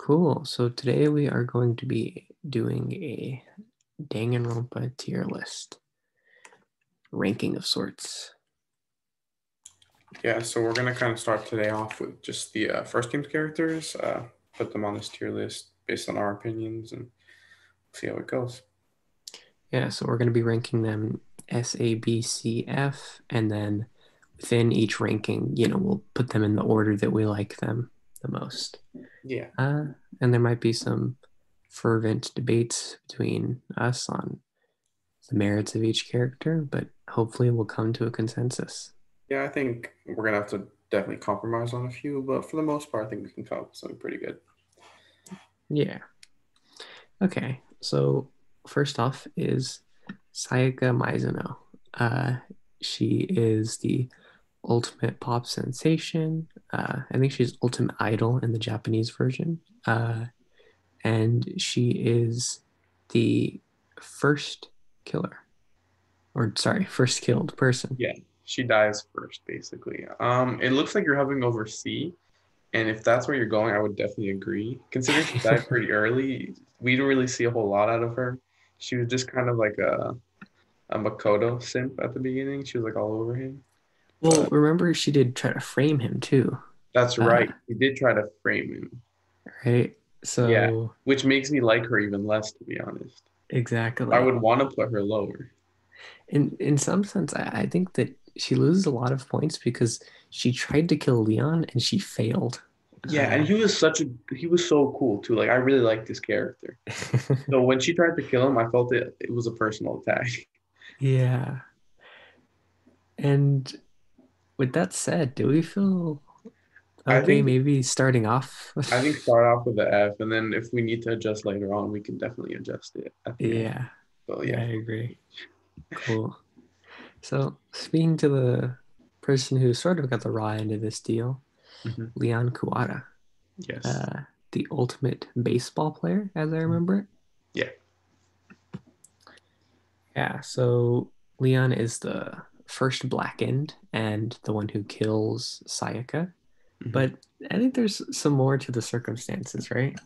Cool. So today we are going to be doing a Danganronpa tier list, ranking of sorts. Yeah, so we're gonna kind of start today off with just the first team's characters, put them on this tier list based on our opinions, and see how it goes. Yeah, so we're going to be ranking them S, A, B, C, F, and then within each ranking, we'll put them in the order that we like them the most. Yeah, Uh, and there might be some fervent debates between us on the merits of each character, but hopefully we'll come to a consensus. yeah, I think we're gonna have to definitely compromise on a few, but for the most part, I think we can come up with something pretty good. Yeah. Okay, so first off is Sayaka Mizuno. Uh, she is the ultimate pop sensation. I think she's ultimate idol in the Japanese version. And she is the first killer, or sorry, first killed person. Yeah, she dies first, basically. It looks like you're hovering over C, and if that's where you're going, I would definitely agree. Considering she died pretty early, we didn't really see a whole lot out of her. She was just kind of like a Makoto simp at the beginning. She was like all over him. Well, But remember she did try to frame him too, that's right. He did try to frame him. right? Yeah. So Which makes me like her even less, to be honest. I exactly. would want to put her lower. In some sense, I think that she loses a lot of points because she tried to kill Leon and she failed. Yeah, and he was so cool too. Like I really liked this character. So when she tried to kill him, I felt it was a personal attack. Yeah. And with that said, do we feel I okay think maybe starting off? I think start off with the F, and then if we need to adjust later on, we can definitely adjust it at the end. Yeah. So Yeah, yeah. I agree. Cool. So speaking to the person who sort of got the raw end of this deal, Mhm. Leon Kuata, Yes. uh, the ultimate baseball player, as I remember it. Yeah. Yeah, so Leon is the first blackened and the one who kills Sayaka. Mhm. But I think there's some more to the circumstances, right?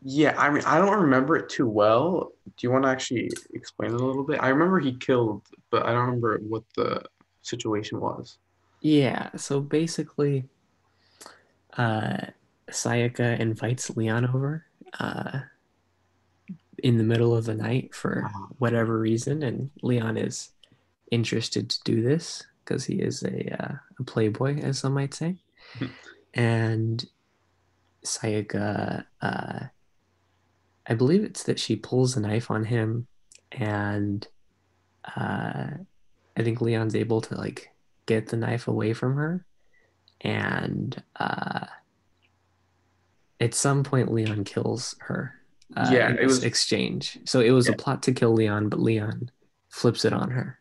Yeah, I mean, I don't remember it too well. Do you want to actually explain it a little bit? I remember he killed, but I don't remember what the situation was. Yeah, so basically, uh, Sayaka invites Leon over uh, in the middle of the night for Ah. whatever reason, and Leon is interested to do this because he is a playboy, as some might say. And Sayaka, I believe it's that she pulls a knife on him, and uh, I think Leon's able to like get the knife away from her, and at some point Leon kills her Yeah, in it this was exchange. So it was a yeah, plot to kill Leon, but Leon flips it on her.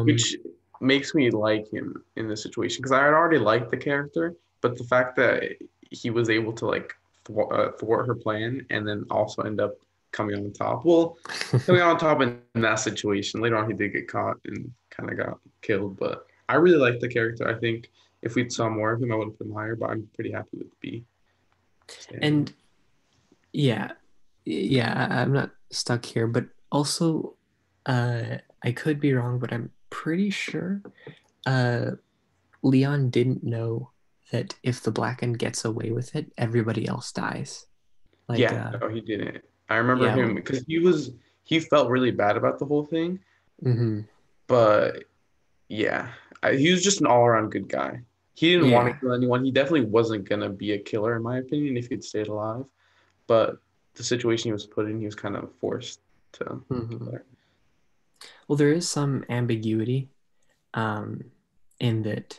which makes me like him in this situation because I had already liked the character, but the fact that he was able to like thwart her plan and then also end up coming on top. Well, coming on top in that situation. Later on, he did get caught and kind of got killed, but I really like the character. I think if we saw more of him, I would have put him higher, but I'm pretty happy with B. Standing. And yeah, yeah, I'm not stuck here, but also I could be wrong, but I'm pretty sure uh, Leon didn't know that if the Blackened gets away with it, everybody else dies. Like, Yeah, no, he didn't. I remember yeah, him because he felt really bad about the whole thing, mhm, but yeah, he was just an all-around good guy. He didn't want to yeah, kill anyone. He definitely wasn't gonna be a killer, in my opinion, if he'd stayed alive. But the situation he was put in, he was kind of forced to mhm. kill her. Well, there is some ambiguity um, in that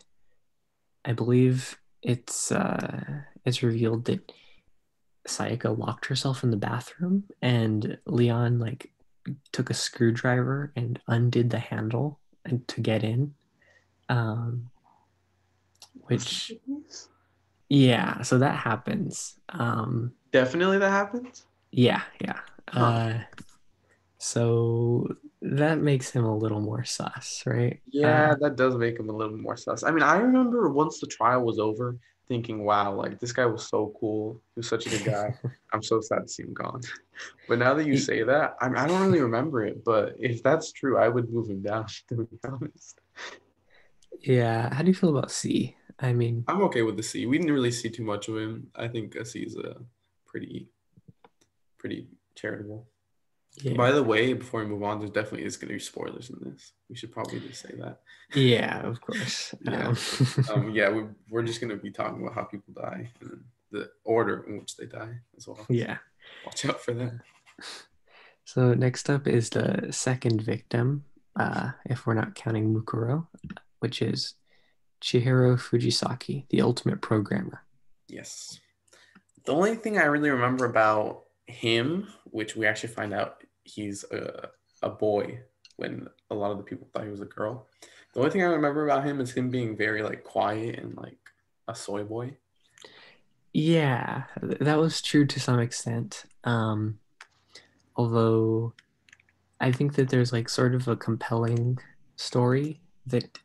I believe it's revealed that Sayaka locked herself in the bathroom and Leon like took a screwdriver and undid the handle and to get in. Um, Was that the which case? yeah, so that happens. Definitely that happens. Yeah, yeah. Huh. So that makes him a little more sus, right? Yeah, that does make him a little more sus. I mean, I remember once the trial was over, thinking, "Wow, like this guy was so cool. He was such a good guy." I'm so sad to see him gone. But now that you He, say that, I don't really remember it. But if that's true, I would move him down, to be honest. yeah, how do you feel about C? I mean, I'm okay with the C. We didn't really see too much of him. I think a C is a pretty, pretty charitable. By yeah. the way, before we move on, there's definitely is going to be spoilers in this. We should probably just say that. Yeah, of course. Yeah. Yeah, we're just going to be talking about how people die and the order in which they die as well. So yeah. watch out for that. So next up is the second victim, if we're not counting Mukuro, which is Chihiro Fujisaki, the ultimate programmer. Yes. The only thing I really remember about him, which we actually find out he's a boy when a lot of the people thought he was a girl. The only thing I remember about him is him being very like quiet and like a soy boy. Yeah, that was true to some extent. Although I think that there's like sort of a compelling story that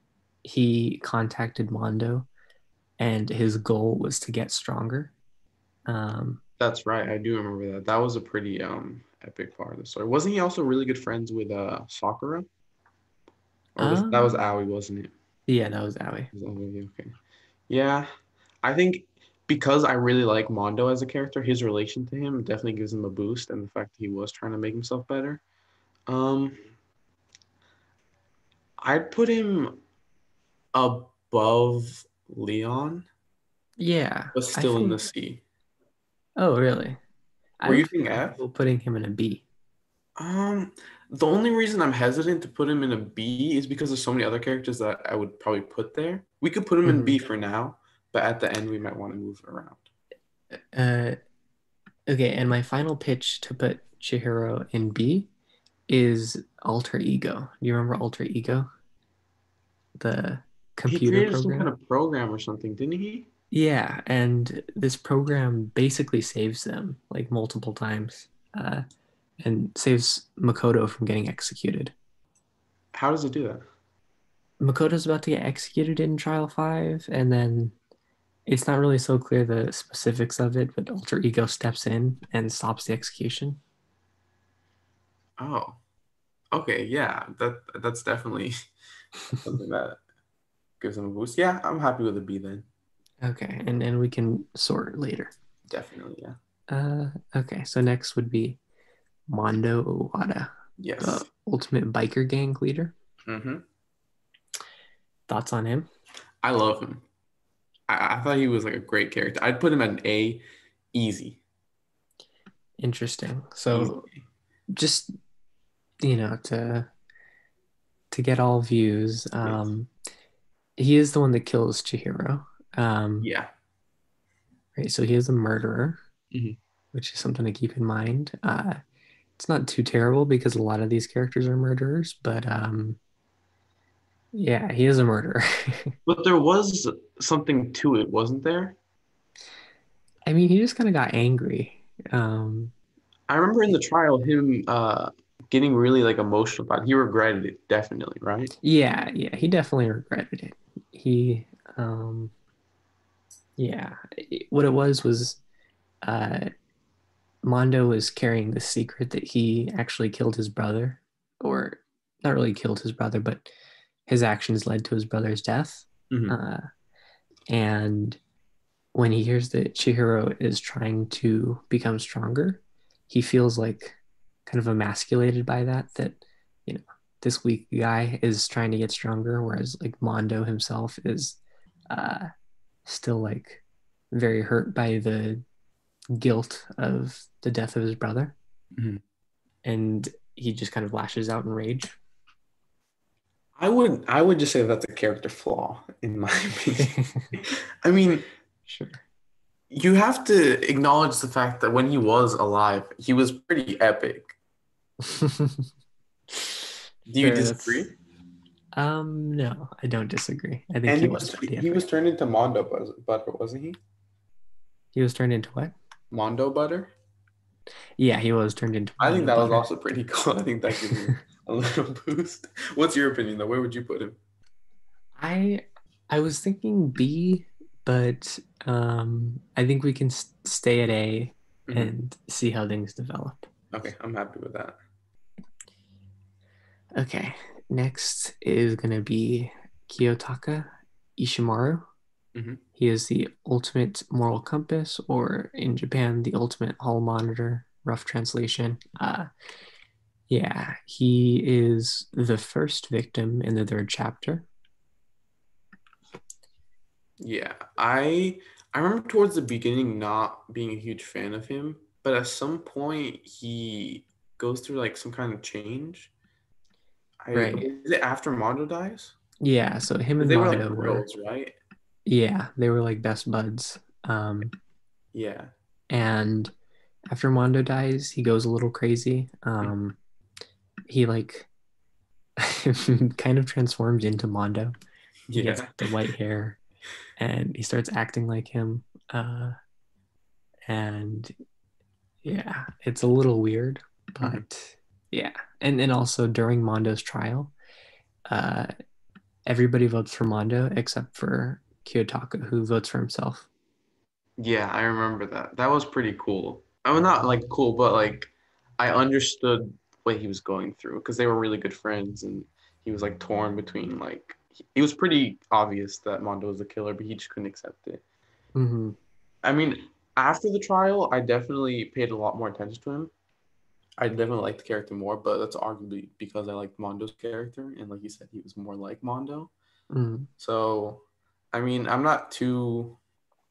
he contacted Mondo and his goal was to get stronger. Um, That's right. I do remember that. That was a pretty epic part of the story. Wasn't he also really good friends with Sakura? Or was that was um, Aoi, wasn't it? yeah, that was Aoi. Was Aoi, okay. Yeah. I think because I really like Mondo as a character, his relation to him definitely gives him a boost, and the fact that he was trying to make himself better. Um, I'd put him above Leon, Yeah, but I still in the think. C. Oh, really? I Were you would feel thinking F? comfortable putting him in a B. Um, the only reason I'm hesitant to put him in a B is because there's so many other characters that I would probably put there. We could put him in Mhm. B for now, but at the end we might want to move around. Uh, okay, and my final pitch to put Chihiro in B is Alter Ego. Do you remember Alter Ego, the He computer created some kind program? of program or something, didn't he? Yeah, and this program basically saves them like multiple times, and saves Makoto from getting executed. How does it do that? Makoto's about to get executed in Trial 5, and then it's not really so clear the specifics of it, but Alter Ego steps in and stops the execution. Oh, okay, yeah, that's definitely something that gives him a boost. Yeah, I'm happy with a B then. Okay, and we can sort later. Definitely, yeah. Okay, so next would be Mondo Awada, the Yes. ultimate biker gang leader. Hmm. Thoughts on him? I love him. I thought he was like a great character. I'd put him at an A, easy, Interesting. easy. So just to get all views, Yes. he is the one that kills Chihiro. Um, Yeah. right, so he is a murderer, Hmm. which is something to keep in mind. It's not too terrible because a lot of these characters are murderers, but yeah, he is a murderer. But there was something to it, wasn't there? I mean, he just kind of got angry. Um, I remember in the trial him getting really like emotional about it. He regretted it, definitely, right? yeah, he definitely regretted it. He, um, yeah, what it was uh, Mondo was carrying the secret that he actually killed his brother, or not really killed his brother, but his actions led to his brother's death. Hmm. Uh, and when he hears that Chihiro is trying to become stronger, he feels like kind of emasculated by that, you know, this weak guy is trying to get stronger, whereas like Mondo himself is uh, still like very hurt by the guilt of the death of his brother. Hmm. And he just kind of lashes out in rage. I would just say that's a character flaw in my opinion. I mean, Sure. you have to acknowledge the fact that when he was alive, he was pretty epic. Do you Sure, that's disagree? no, I don't disagree. I think And he was pretty he was epic. turned into Mondo butter, wasn't he? He was turned into what? Mondo butter. Yeah, he was turned into I think Mondo that was butter. also pretty cool. I think that gives him a little boost. What's your opinion though? Where would you put him? I I was thinking B, but I think we can stay at A. Hmm. and see how things develop. Okay, I'm happy with that. Okay, next is going to be Kiyotaka Ishimaru. Hmm. He is the ultimate moral compass, or in Japan, the ultimate hall monitor, rough translation. Yeah, he is the first victim in the third chapter. Yeah, I remember towards the beginning not being a huge fan of him, but at some point he goes through like some kind of change. I Right. is it after Mondo dies? Yeah, so him Because and they were like Mondo were, bros, right? yeah, they were like best buds. Yeah. And after Mondo dies, he goes a little crazy. He like kind of transforms into Mondo. He gets Yeah. the white hair and he starts acting like him. And yeah, it's a little weird, Mhm. but yeah. And also during Mondo's trial, uh, everybody votes for Mondo except for Kiyotaka, who votes for himself. Yeah, I remember that. That was pretty cool. I mean, not like cool, but like I understood what he was going through because they were really good friends, and he was like torn between like it was pretty obvious that Mondo was the killer, but he just couldn't accept it. Mm-hmm. I mean, after the trial, I definitely paid a lot more attention to him. I definitely liked the character more, but that's arguably because I liked Mondo's character, and like you said, he was more like Mondo. Mm-hmm. So, I mean, I'm not too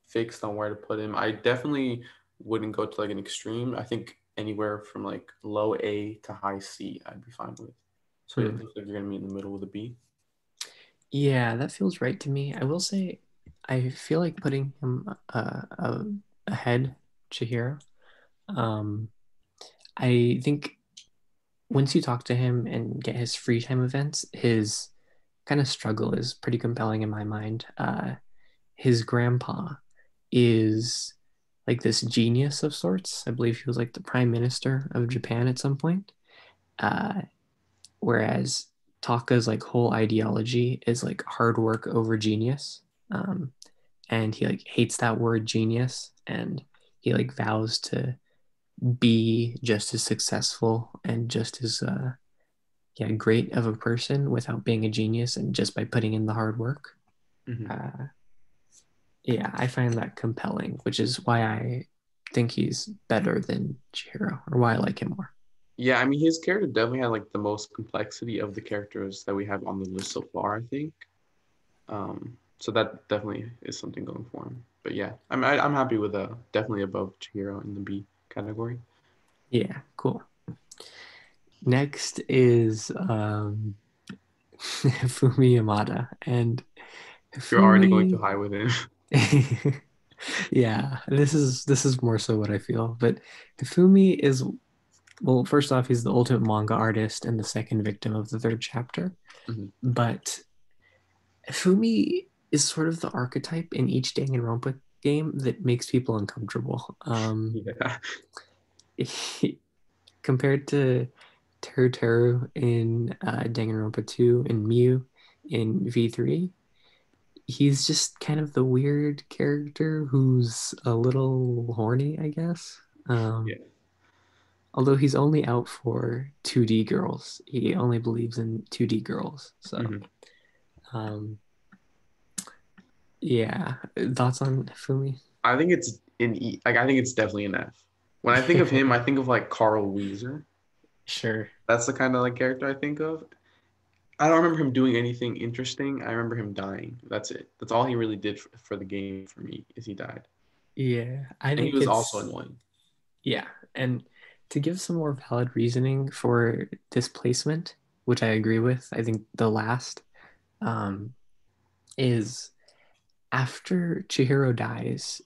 fixed on where to put him. I definitely wouldn't go to like an extreme. I think anywhere from like low A to high C, I'd be fine with. So it Mm-hmm. looks like you're gonna be in the middle with a B. Yeah, that feels right to me. I will say, I feel like putting him ahead Chihiro. Um, I think once you talk to him and get his free time events, his kind of struggle is pretty compelling in my mind. His grandpa is like this genius of sorts. I believe he was like the prime minister of Japan at some point. Uh, Whereas Taka's like whole ideology is like hard work over genius. Um, and he like hates that word genius, and he like vows to be just as successful and just as yeah, great of a person without being a genius and just by putting in the hard work. Hmm. Uh, yeah, I find that compelling, which is why I think he's better than Chihiro, or why I like him more. Yeah, I mean, his character definitely had like the most complexity of the characters that we have on the list so far, I think. So that definitely is something going for him. But yeah, I'm happy with definitely above Chihiro in the B category. Yeah, cool. Next is Fumi Yamada, and You're already going too Fumi. high with him. Yeah, this is more so what I feel. But Hifumi is, well, first off, he's the ultimate manga artist and the second victim of the third chapter. Mhm. But Hifumi is sort of the archetype in each Danganronpa game that makes people uncomfortable. Yeah. He, compared to Teru Teru in Danganronpa 2 and Mew in V3, he's just kind of the weird character who's a little horny, I guess. Yeah. Although he's only out for 2D girls. He only believes in 2D girls. So, Hmm. um, yeah. Thoughts on Fumi? I think it's in E. Like I think it's definitely an F. When I think of him, I think of like Carl Weezer. Sure. That's the kind of like character I think of. I don't remember him doing anything interesting. I remember him dying. That's it. That's all he really did for the game for me is he died. Yeah. I And he think was also it's, annoying. yeah. And to give some more valid reasoning for displacement, which I agree with, I think the last um, is after Chihiro dies,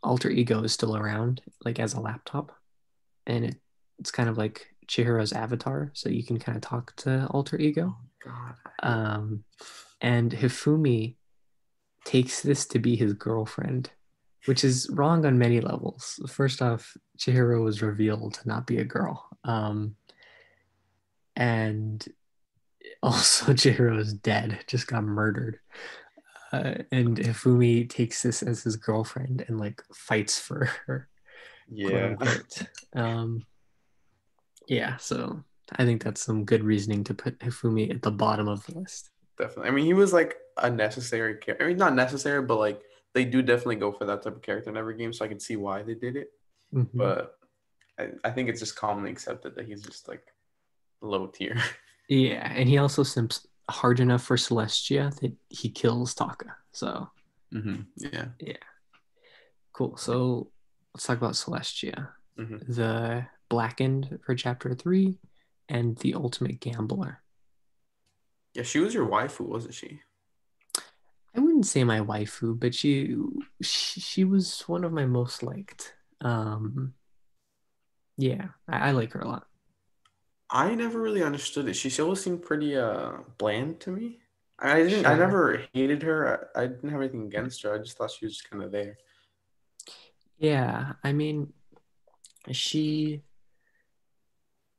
alter ego is still around, like as a laptop, and it's kind of like Chihiro's avatar, so you can kind of talk to alter ego. Oh God. Um, and Hifumi takes this to be his girlfriend, which is wrong on many levels. First off, Chihiro was revealed to not be a girl, and also Chihiro is dead, just got murdered. And Hifumi takes this as his girlfriend and like fights for her. quote Yeah, unquote. Yeah, so I think that's some good reasoning to put Hifumi at the bottom of the list. definitely. I mean, he was like a necessary character. I mean, not necessary, but like they do definitely go for that type of character in every game, so I can see why they did it. Mhm. But I think it's just commonly accepted that he's just like low tier. Yeah, and he also simps hard enough for Celestia that he kills Taka. So Yeah. yeah, cool. So let's talk about Celestia, hmm the Blackened for Chapter 3, and the Ultimate Gambler. Yeah, she was your waifu, wasn't she? I wouldn't say my waifu, but she was one of my most liked. Yeah, I like her a lot. I never really understood it. She always seemed pretty bland to me. I Sure. never hated her. I didn't have anything against her. I just thought she was just kind of there. Yeah, I mean, she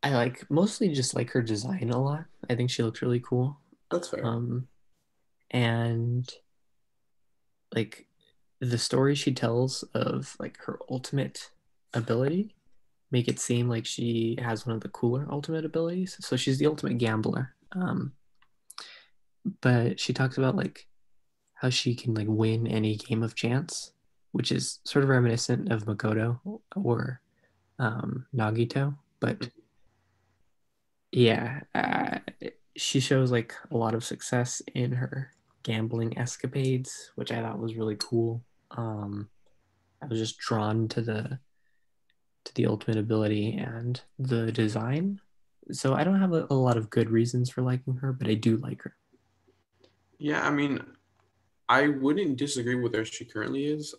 I like mostly just like her design a lot. I think she looks really cool. That's fair. Um, and like the story she tells of like her ultimate ability make it seem like she has one of the cooler ultimate abilities. So she's the ultimate gambler. But she talks about like how she can like win any game of chance, which is sort of reminiscent of Makoto or Nagito. But yeah, she shows like a lot of success in her gambling escapades, which I thought was really cool. I was just drawn to the ultimate ability and the design. So I don't have a lot of good reasons for liking her, but I do like her. Yeah, I mean, I wouldn't disagree with where she currently is.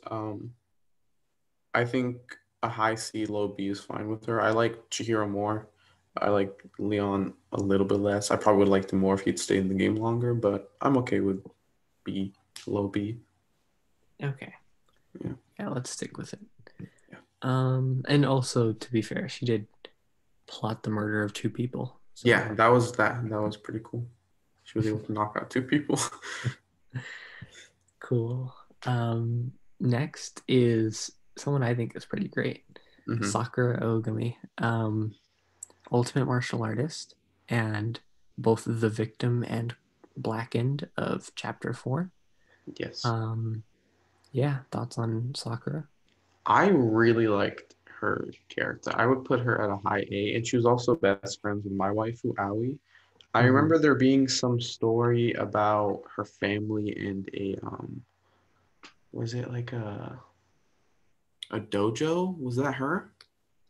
I think a high C, low B is fine with her. I like Chihiro more. I like Leon a little bit less. I probably would like him more if he'd stayed in the game longer, but I'm okay with B, low B. Okay, Yeah. yeah, let's stick with it. Yeah. And also to be fair, she did plot the murder of two people. So Yeah, that was pretty cool. She was able to knock out two people. cool. Next is someone I think is pretty great, hmm Sakura Ogami, ultimate martial artist, and both the victim and blackened of Chapter 4. Yes. Um, yeah, thoughts on Sakura? I really liked her character. I would put her at a high A, and she was also best friends with my waifu, Aoi. I Mm-hmm. remember there being some story about her family and was it like a dojo? Was that her?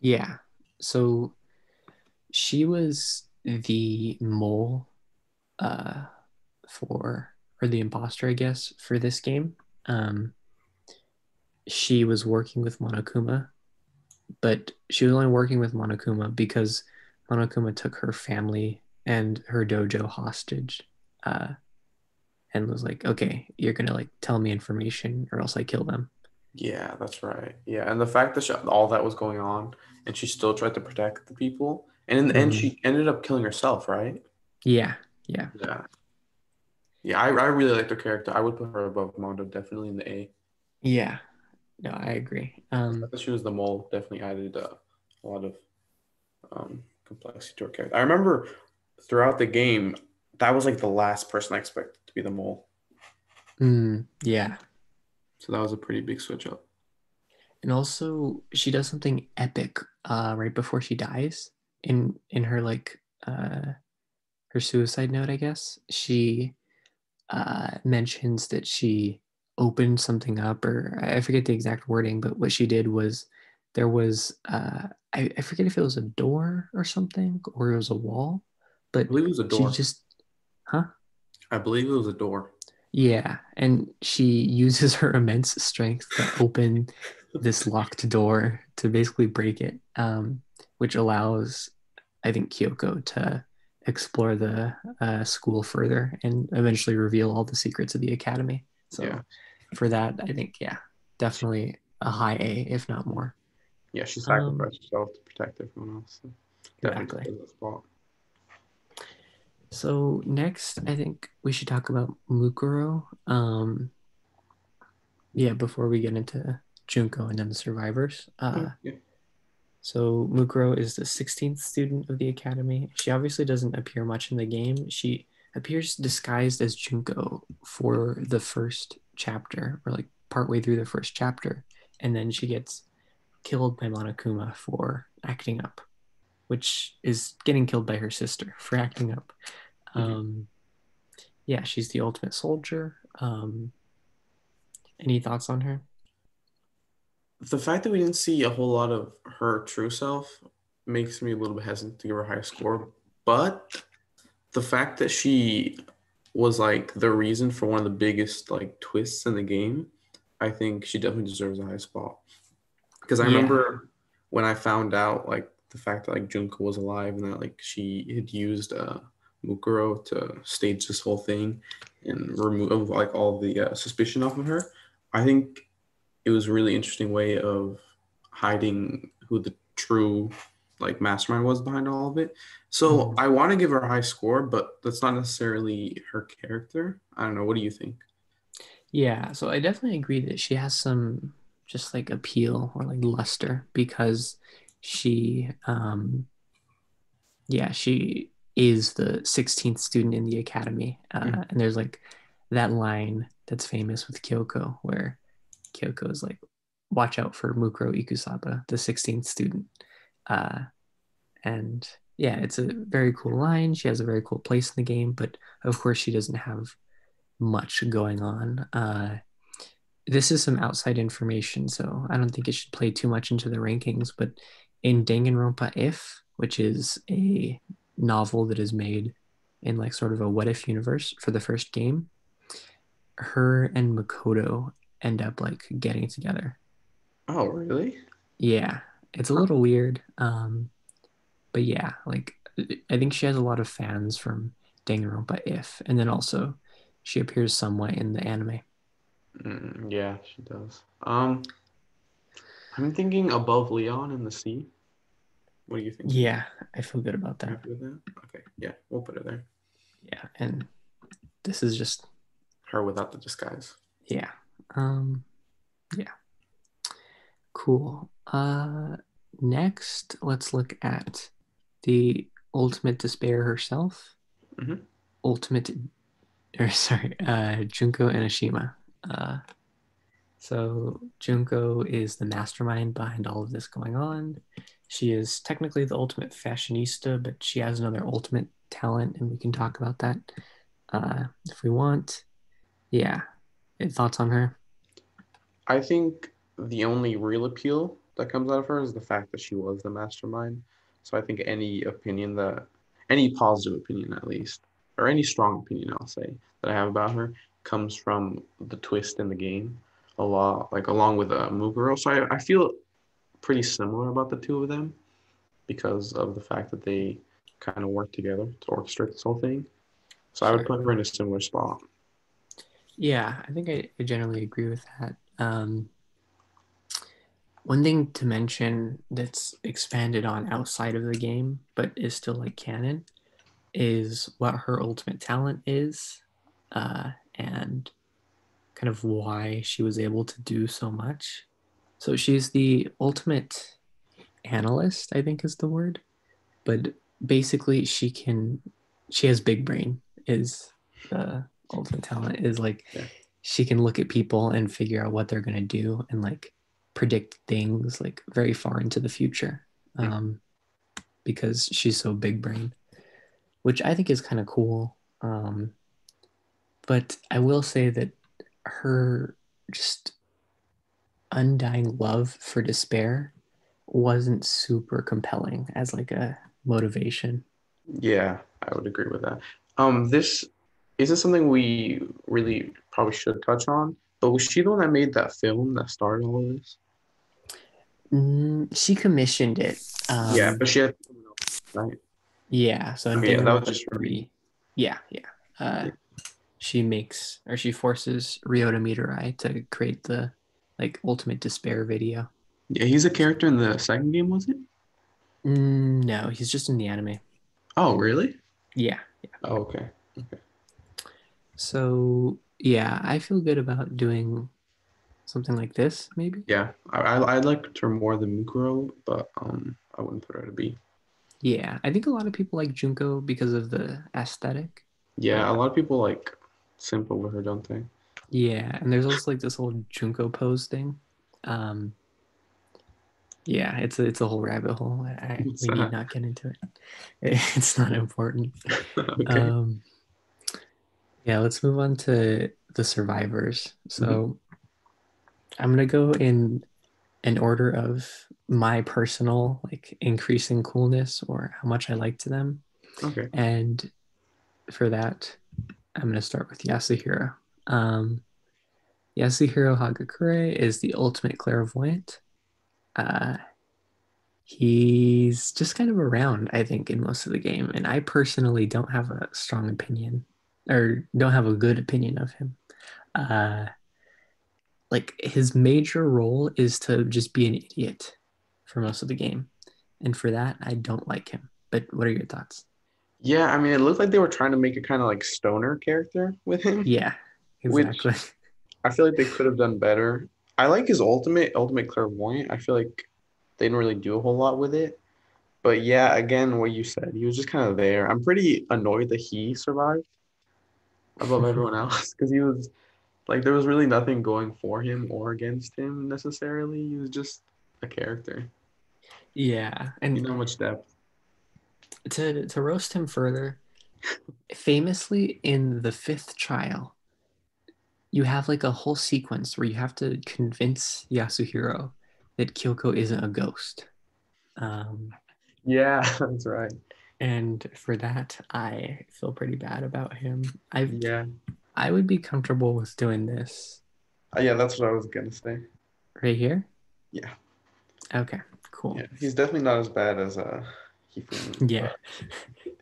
Yeah, so she was the mole uh, for, or the imposter, I guess, for this game. Um, she was working with Monokuma, but she was only working with Monokuma because Monokuma took her family and her dojo hostage, uh, and was like, "Okay, you're gonna like tell me information, or else I kill them." Yeah, that's right. Yeah, and the fact that all that was going on, and she still tried to protect the people, and in the end, Mm-hmm. she ended up killing herself, right? Yeah, yeah, Yeah, yeah. I really liked her character. I would put her above Mondo, definitely in the A. yeah. No, I agree. The fact that she was the mole definitely added a lot of complexity to her character. I remember throughout the game, that was like the last person I expected to be the mole. Yeah, So that was a pretty big switch up. and also she does something epic right before she dies in her like her suicide note, I guess. She mentions that she opened something up, or I forget the exact wording, but what she did was there was I forget if it was a door or something or it was a wall, I but believe it was a she door. just huh. I believe it was a door. Yeah, and she uses her immense strength to open this locked door to basically break it, which allows, I think, Kyoko to explore the school further and eventually reveal all the secrets of the academy. Yeah. So, for that, I think, yeah, definitely a high A, if not more. Yeah, she Um, sacrificed herself to protect everyone else. So definitely exactly. deserves that spot. So next, I think we should talk about Mukuro. Yeah, before we get into Junko and then the survivors. Yeah, yeah. So Mukuro is the 16th student of the academy. She obviously doesn't appear much in the game. She appears disguised as Junko for the first chapter, or like partway through the first chapter, and then she gets killed by Monokuma for acting up, which is getting killed by her sister for acting up. Mhm. Um, yeah, she's the ultimate soldier. Any thoughts on her? The fact that we didn't see a whole lot of her true self makes me a little bit hesitant to give her a high score. But the fact that she was like the reason for one of the biggest like twists in the game, I think she definitely deserves a high spot. Because I Yeah. remember when I found out like the fact that like Junko was alive and that like she had used Mukuro to stage this whole thing and remove like all the suspicion off of her. I think it was a really interesting way of hiding who the true like mastermind was behind all of it. So Mhm. I want to give her a high score, but that's not necessarily her character. I don't know. What do you think? Yeah, so I definitely agree that she has some just like appeal or like luster because she yeah, she is the 16th student in the academy. Mhm. And there's like that line that's famous with Kyoko where Kyoko is like, watch out for Mukuro Ikusaba, the 16th student. Uh, and yeah, it's a very cool line. She has a very cool place in the game, but of course, she doesn't have much going on. This is some outside information, so I don't think it should play too much into the rankings. But in Danganronpa If, which is a novel that is made in like sort of a what if universe for the first game, her and Makoto end up like getting together. Oh, really? Yeah, it's a Huh. little weird. But yeah, like I think she has a lot of fans from Danganronpa If, and then also she appears somewhat in the anime. Yeah, she does. I'm thinking above Leon in the sea. What are you thinking? Yeah, I feel good about You that. happy with that? Okay, yeah, we'll put her there. Yeah, and this is just Her without the disguise. yeah. Um yeah, cool. Next, let's look at the ultimate despair herself. Hmm. Ultimate or sorry, Junko Enoshima. Uh so Junko is the mastermind behind all of this going on. She is technically the ultimate fashionista, but she has another ultimate talent, and we can talk about that if we want. Yeah. Thoughts on her? I think the only real appeal that comes out of her is the fact that she was the mastermind. So I think any positive opinion at least, or any strong opinion I'll say that I have about her comes from the twist in the game a lot, like along with Muguro. So I feel pretty similar about the two of them because of the fact that they kind of work together to orchestrate this whole thing. So I would Sure. put her in a similar spot. Yeah, I think I generally agree with that. One thing to mention that's expanded on outside of the game, but is still like canon, is what her ultimate talent is, and kind of why she was able to do so much. So she's the ultimate analyst, I think is the word. But basically, she has big brain, is the ultimate talent, is like Yeah. she can look at people and figure out what they're going to do and like predict things like very far into the future Mm. um, because she's so big brain, which I think is kind of cool. But I will say that her just undying love for despair wasn't super compelling as like a motivation. Yeah, I would agree with that. This isn't something we really probably should touch on, but was she the one that made that film that started all of this? She commissioned it. Yeah, but she had someone else, right? Yeah, so in Okay, yeah, that was Danganronpa just for me. 3, yeah, yeah. Uh, Yeah, she makes or she forces Ryota Mitarai to create the like ultimate despair video. yeah, he's a character in the second game, was it? No, he's just in the anime. Oh, really? Yeah. Oh, okay. Okay. So yeah, I feel good about doing something like this, maybe. Yeah, I liked her more than Mukuro, but I wouldn't put her at a B. Yeah, I think a lot of people like Junko because of the aesthetic, Yeah, but a lot of people like simp over her, don't they? yeah, and there's also like this whole Junko pose thing. Um, yeah, it's a whole rabbit hole. It's, We need not get into it. It's not important. okay. Um, yeah, let's move on to the survivors. Mhm. So I'm gonna go in an order of my personal like increasing coolness or how much I like to them. Okay. And for that, I'm gonna start with Yasuhiro. Um, Yasuhiro Hagakure is the ultimate clairvoyant. Uh, he's just kind of around, I think, in most of the game, and I personally don't have a strong opinion or don't have a good opinion of him. Uh, like his major role is to just be an idiot for most of the game, and for that, I don't like him. But what are your thoughts? Yeah, I mean, it looked like they were trying to make a kind of like stoner character with him, Yeah, which exactly. I feel like they could have done better. I like his ultimate clairvoyant. I feel like they didn't really do a whole lot with it. But yeah, again, what you said, he was just kind of there. I'm pretty annoyed that he survived above everyone else because he was like there was really nothing going for him or against him necessarily. He was just a character. Yeah, You and know, much depth. to roast him further, famously in the fifth trial, you have like a whole sequence where you have to convince Yasuhiro that Kyoko isn't a ghost. Um, Yeah, that's right. and for that, I feel pretty bad about him. Yeah, I would be comfortable with doing this yeah, that's what I was gonna say. right here. Yeah, Okay, cool. yeah, he's definitely not as bad as Hifumi, Yeah,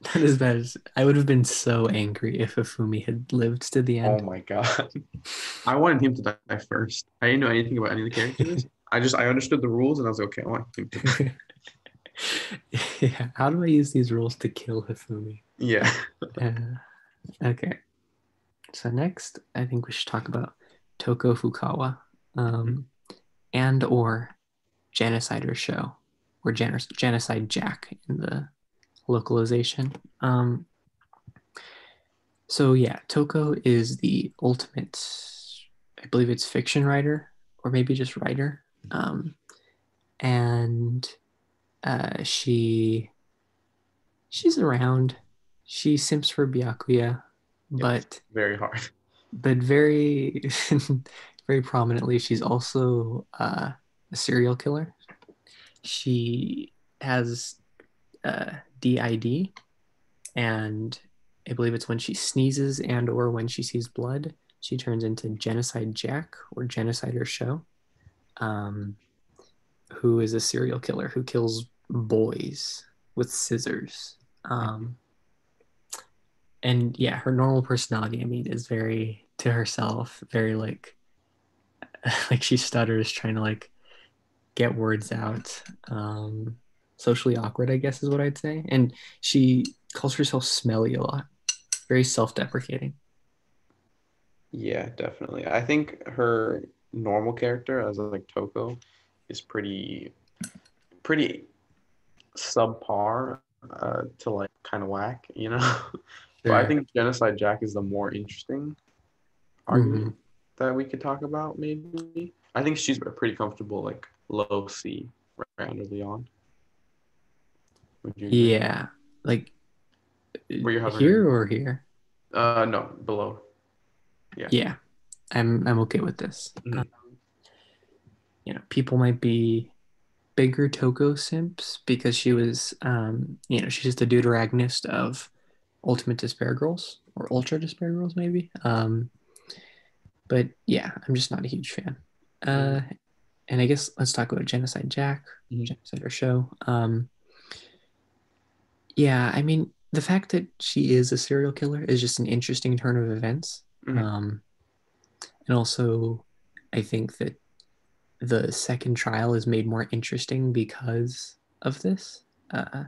but not as bad as I would have been so angry if Afumi had lived to the oh end. my God, I wanted him to die first. I didn't know anything about any of the characters. I understood the rules and I was like, okay, I want him to die. Yeah, how do I use these rules to kill Hifumi? Yeah. Uh, okay, so next, I think we should talk about Toko Fukawa, um, and or Genocider Show, or Genocide Jack in the localization. So yeah, Toko is the ultimate, I believe it's fiction writer, or maybe just writer. And she's around. She simps for Byakuya, Yes, but very hard. very very prominently, she's also a serial killer. She has DID, and I believe it's when she sneezes and or when she sees blood, she turns into Genocide Jack or Genocider Show, um, who is a serial killer who kills boys with scissors. And yeah, her normal personality, I mean, is very to herself, very like like she stutters trying to like get words out. Socially awkward, I guess is what I'd say. And she calls herself smelly a lot, very self-deprecating. Yeah, definitely. I think her normal character as like Toko is pretty subpar to like kind of whack, you know. But I Sure. think Genocide Jack is the more interesting Mm-hmm. argument that we could talk about. Maybe I think she's pretty comfortable like low C right under Leon. Would you agree? Yeah, like Where you have her? here or here. No, below. Yeah. Yeah, I'm okay with this. Mhm. People might be bigger Toko simps because she was, she's just a deuteragonist of Ultimate Despair Girls or Ultra Despair Girls, maybe. But yeah, I'm just not a huge fan. Mhm. Uh, and I guess let's talk about Genocide Jack, Mhm. Genocide or Show. Yeah, I mean, the fact that she is a serial killer is just an interesting turn of events. Mhm. Um, and also, I think that the second trial is made more interesting because of this. Uh,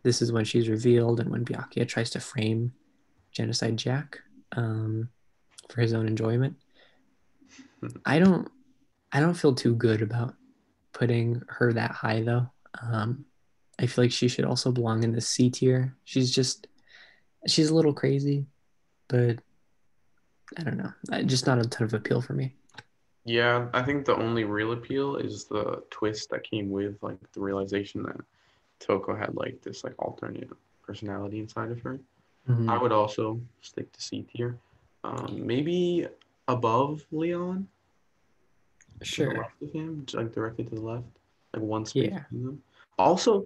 this is when she's revealed and when Byakuya tries to frame Genocide Jack, um, for his own enjoyment. I don't I don't feel too good about putting her that high though. Um, I feel like she should also belong in the C tier. She's a little crazy, but I don't know. Just not a ton of appeal for me. Yeah, I think the only real appeal is the twist that came with like the realization that Toko had like this like alternate personality inside of her. I Mm-hmm. would also stick to C tier. Maybe above Leon to the Sure. left of him, like directly to the left, like one space Yeah. between them. Also,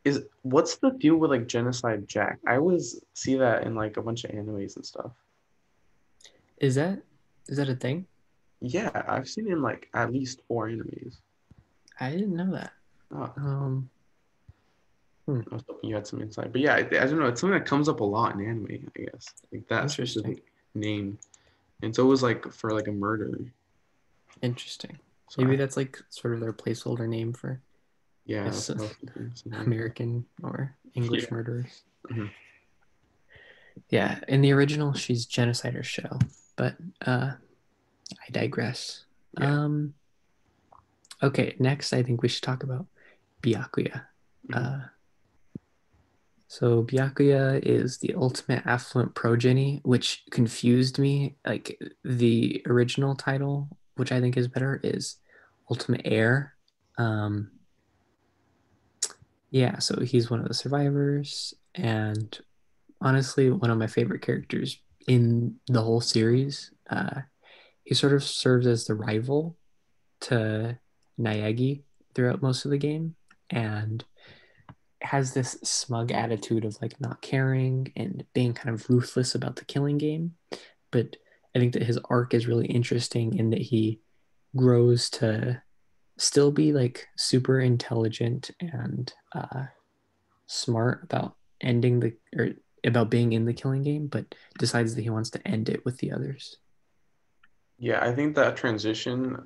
is what's the deal with like Genocide Jack? I always see that in like a bunch of animes and stuff. Is that is that a thing? Yeah, I've seen it in like at least four animes. I didn't know that. Oh, Um, hmm, I was hoping you had some insight. But yeah, I don't know. It's something that comes up a lot in anime, I guess. Like that interesting. specific name. And so it was like for like a murder. Interesting. So Maybe that's like sort of their placeholder name for, I yeah, guess, that's what I was thinking. Something like that. American or Yeah. English murderers. Mhm. Yeah, in the original, she's Genocider Show, but I digress. Yeah. Um, okay, next I think we should talk about Byakuya. Mhm. Uh, so Byakuya is the ultimate affluent progeny, which confused me. Like the original title, which I think is better, is Ultimate Heir. Um, yeah, so he's one of the survivors, and honestly, one of my favorite characters in the whole series. He sort of serves as the rival to Naegi throughout most of the game, and has this smug attitude of like not caring and being kind of ruthless about the killing game. But I think that his arc is really interesting in that he grows to still be like super intelligent and smart about ending the or about being in the killing game, but decides that he wants to end it with the others. Yeah, I think that transition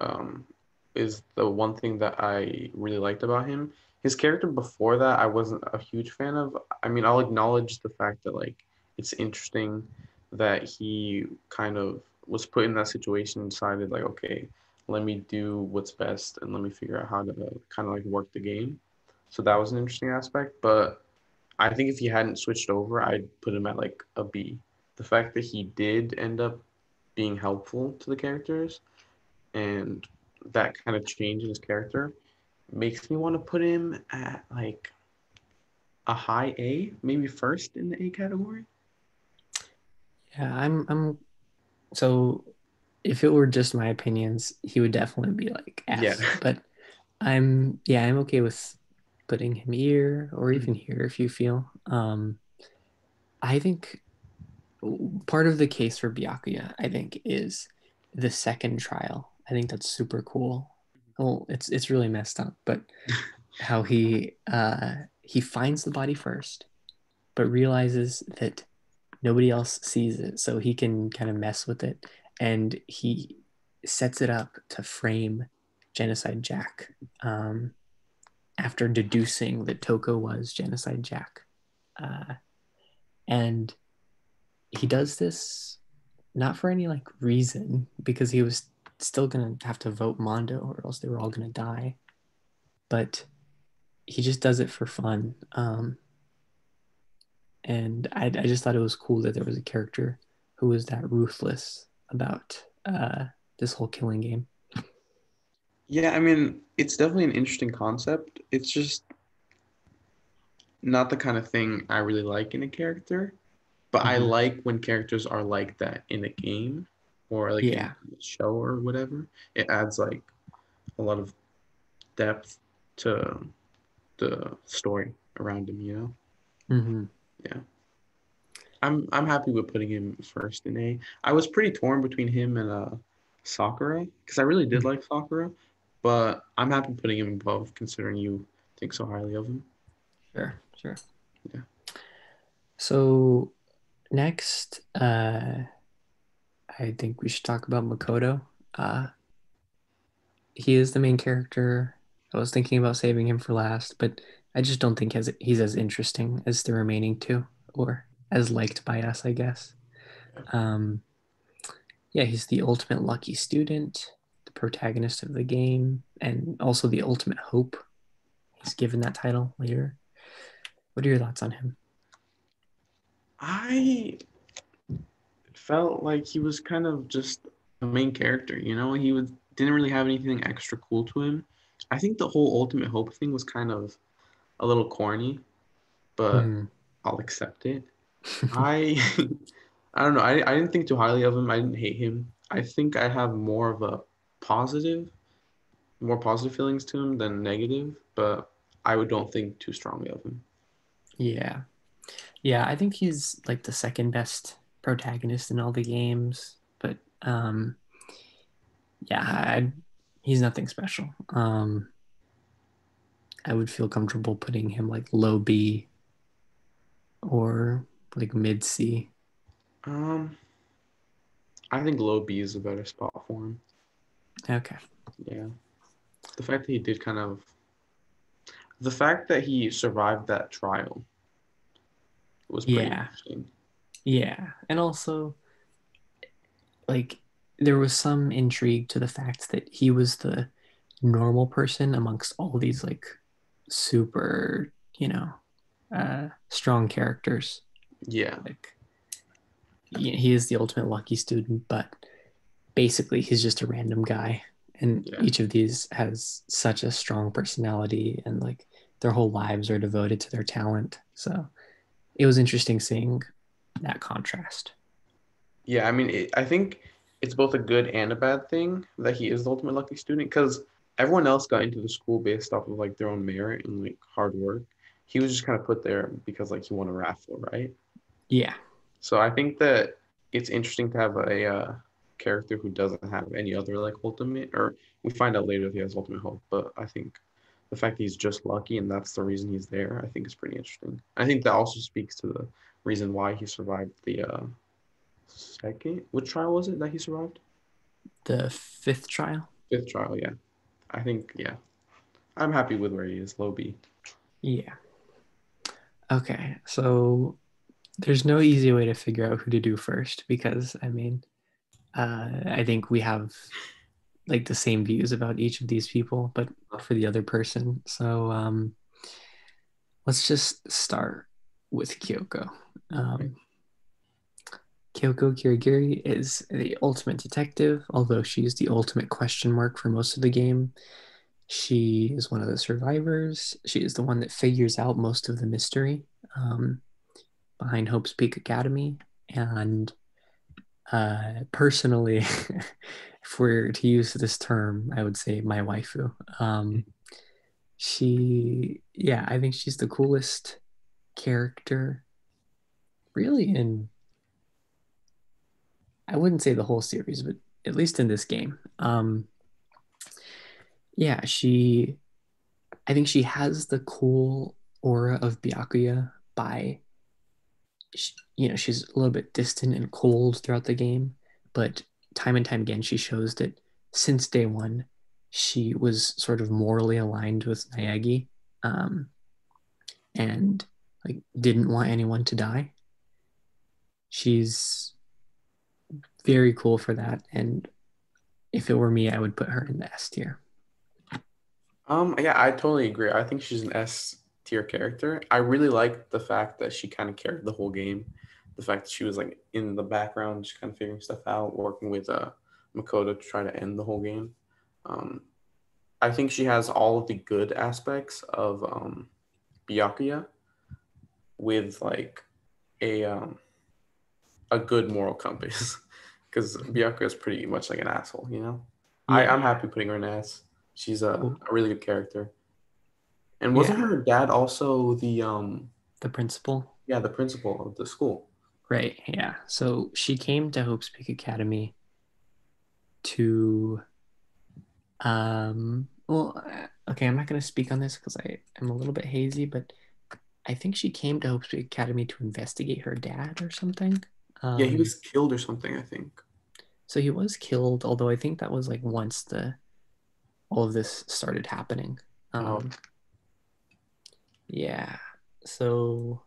is the one thing that I really liked about him. His character before that, I wasn't a huge fan of. I mean, I'll acknowledge the fact that like it's interesting that he kind of was put in that situation and decided like, okay, let me do what's best and let me figure out how to kind of like work the game. So that was an interesting aspect. But I think if he hadn't switched over, I'd put him at like a B. The fact that he did end up being helpful to the characters and that kind of change in his character makes me want to put him at like a high A, maybe first in the A category. Yeah, I'm so if it were just my opinions, he would definitely be like Yeah. F. But I'm okay with putting him here or even here if you feel. I think part of the case for Byakuya, I think, is the second trial. I think that's super cool. Well, it's really messed up, but how he finds the body first, but realizes that nobody else sees it, so he can kind of mess with it, and he sets it up to frame Genocide Jack after deducing that Toko was Genocide Jack, uh, and he does this not for any like reason because he was still gonna have to vote Mondo or else they were all gonna die, but he just does it for fun. And I just thought it was cool that there was a character who was that ruthless about this whole killing game. Yeah, I mean, it's definitely an interesting concept. It's just not the kind of thing I really like in a character, but I Mm-hmm. like when characters are like that in a game or like in Yeah. a show or whatever. It adds like a lot of depth to the story around him, you know? Mm-hmm. Yeah. I'm happy with putting him first in A. I was pretty torn between him and Sakura because I really did like Sakura, but I'm happy putting him above considering you think so highly of him. Sure, sure. Yeah. So next, I think we should talk about Makoto. Uh, he is the main character. I was thinking about saving him for last, but I just don't think he's as interesting as the remaining two, or as liked by us, I guess. Um, Yeah, he's the ultimate lucky student, the protagonist of the game, and also the ultimate hope. He's given that title later. What are your thoughts on him? I felt like he was kind of just a main character, you know? He was didn't really have anything extra cool to him. I think the whole Ultimate Hope thing was kind of a little corny, but Hmm. I'll accept it. I I don't know. I didn't think too highly of him. I didn't hate him. I think I have positive, more positive feelings to him than negative, but don't think too strongly of him. Yeah. Yeah, I think he's like the second best protagonist in all the games, but yeah, he's nothing special. I would feel comfortable putting him like low B or like mid C. Um, I think low B is a better spot for him. Okay. Yeah. The fact that he did kind of the fact that he survived that trial was pretty Yeah. interesting. Yeah. And also like there was some intrigue to the fact that he was the normal person amongst all these like super, strong characters. Yeah. Like he is the ultimate lucky student, but basically he's just a random guy. And Yeah. each of these has such a strong personality and like their whole lives are devoted to their talent. So it was interesting seeing that contrast. Yeah, I mean, I think it's both a good and a bad thing that he is the ultimate lucky student because everyone else got into the school based off of like their own merit and like hard work. He was just kind of put there because like he won a raffle, right? Yeah. So I think that it's interesting to have a character who doesn't have any other like ultimate, or we find out later if he has ultimate hope. But I think the fact that he's just lucky and that's the reason he's there, I think is pretty interesting. I think that also speaks to the reason why he survived the second. Which trial was it that he survived? The fifth trial. Fifth trial, yeah. I think, yeah. I'm happy with where he is, low B. Yeah. Okay. So there's no easy way to figure out who to do first because I think we have like the same views about each of these people, but for the other person. So let's just start with Kyoko. Okay. Um, Kyoko Kirigiri is the ultimate detective, although she's the ultimate question mark for most of the game. She is one of the survivors. She is the one that figures out most of the mystery um, behind Hope's Peak Academy. And personally, if we're to use this term, I would say my waifu. Yeah, I think she's the coolest character, really, in I wouldn't say the whole series, but at least in this game. Yeah, I think she has the cool aura of Byakuya by, she's a little bit distant and cold throughout the game, but time and time again, she shows that since day one, she was sort of morally aligned with Naegi, um, and like didn't want anyone to die. She's very cool for that, and if it were me, I would put her in the S tier. Yeah, I totally agree. I think she's an S tier character. I really like the fact that she kind of carried the whole game. The fact that she was like in the background, just kind of figuring stuff out, working with Makoto to try to end the whole game. Um, I think she has all of the good aspects of Byakuya with like a um, a good moral compass because Byakuya is pretty much like an asshole, you know. I'm Yeah, happy putting her in S. She's cool. a really good character. And wasn't Yeah, her dad also the the principal. yeah, the principal of the school? Right. Yeah. So she came to Hope's Peak Academy to okay, I'm not going to speak on this because I am a little bit hazy, but I think she came to Hope's Peak Academy to investigate her dad or something. Yeah, he Um was killed or something, I think. so he was killed, although I think that was like once the all of this started happening. Oh, Um yeah. So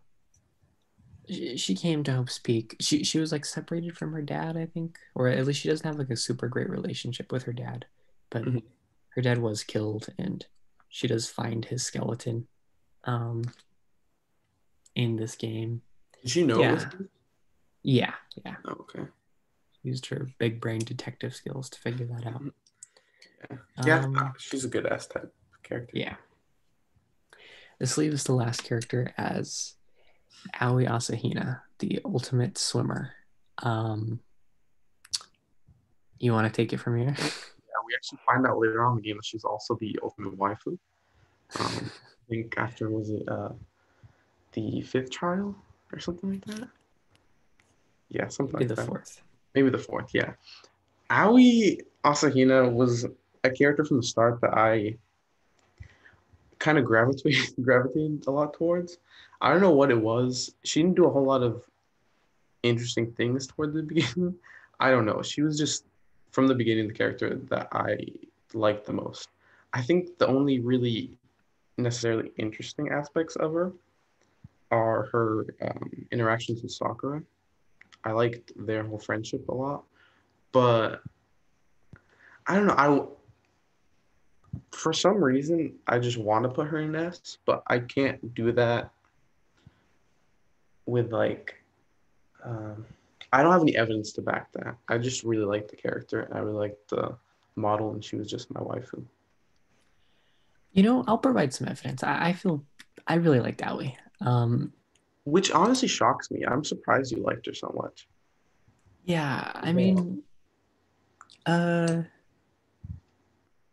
she came to Hope's Peak. She was like separated from her dad, I think, or at least she doesn't have like a super great relationship with her dad. But Mhm. her dad was killed, and she does find his skeleton um, in this game. Did she know it was Yeah, him? yeah, yeah. Oh, okay. Used her big brain detective skills to figure that out. Mhm. Yeah. Yeah, Um, she's a good ass type character. yeah. This leaves the last character as Aoi Asahina, the ultimate swimmer. Um, you want to take it from here? Yeah, we actually find out later on in the game that she's also the ultimate waifu. I think after was it the fifth trial or something like that? Yeah, something Maybe like the that. fourth. Maybe the fourth, yeah. Aoi Asahina was a character from the start that I kind of gravitated a lot towards. I don't know what it was. She didn't do a whole lot of interesting things toward the beginning. I don't know. She was just from the beginning the character that I liked the most. I think the only really necessarily interesting aspects of her are her interactions with Sakura. I liked their whole friendship a lot, but I don't know. I for some reason I just want to put her in S, but I can't do that with like um, I don't have any evidence to back that. I just really like the character and I really like the model, and she was just my waifu. I'll provide some evidence. I feel I really liked Aoi. Which honestly shocks me. I'm surprised you liked her so much. Yeah, I Yeah. mean, uh,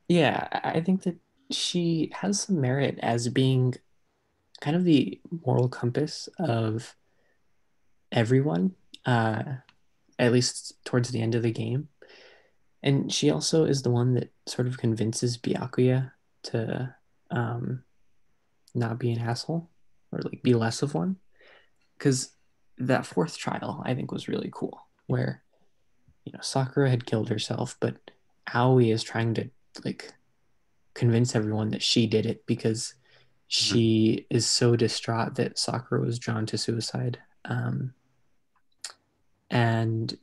yeah, I think that she has some merit as being kind of the moral compass of everyone, uh, at least towards the end of the game. And she also is the one that sort of convinces Byakuya to um, not be an asshole or like be less of one. Because that fourth trial, I think, was really cool, where Sakura had killed herself, but Aoi is trying to like convince everyone that she did it because Mhm. she is so distraught that Sakura was drawn to suicide. And